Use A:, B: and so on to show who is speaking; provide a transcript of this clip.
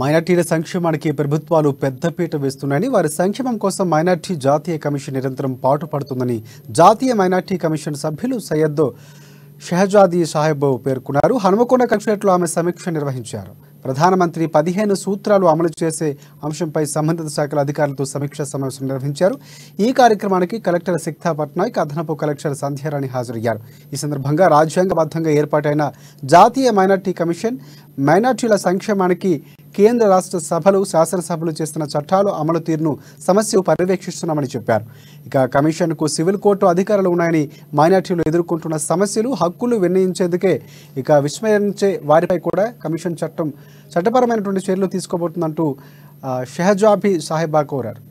A: మైనార్టీల సంక్షేమానికి ప్రభుత్వాలు పెద్దపీట వేస్తున్నాయని, వారి సంక్షేమం కోసం మైనార్టీ జాతీయ కమిషన్ నిరంతరం పాటుపడుతుందని జాతీయ మైనార్టీ కమిషన్ సభ్యులు సయ్యద్ షహజాదీ సాహెబ్ పేర్కొన్నారు. హనుమకొండ కలెక్టరేట్లో ఆమె సమీక్ష నిర్వహించారు. ప్రధానమంత్రి 15 సూత్రాలు అమలు చేసే అంశంపై సంబంధిత శాఖల అధికారులతో సమీక్షా సమావేశం నిర్వహించారు. ఈ కార్యక్రమానికి కలెక్టర్ సిక్తా పట్నాయక్, అదనపు కలెక్టర్ సంధ్యారాణి హాజరయ్యారు. ఈ సందర్భంగా రాజ్యాంగబద్ధంగా ఏర్పాటైన జాతీయ మైనార్టీ కమిషన్ మైనార్టీల సంక్షేమానికి కేంద్ర రాష్ట్ర సభలు, శాసనసభలు చేస్తున్న చట్టాలు అమలు తీరును సమస్య పర్యవేక్షిస్తున్నామని చెప్పారు. ఇక కమిషన్కు సివిల్ కోర్టు అధికారులు ఉన్నాయని, మైనార్టీలు ఎదుర్కొంటున్న సమస్యలు, హక్కులు నిర్ణయించేందుకే విస్మరించే వారిపై కూడా కమిషన్ చట్టపరమైనటువంటి చర్యలు తీసుకోబోతుందంటూ షహజాబీ సాహెబా కోరారు.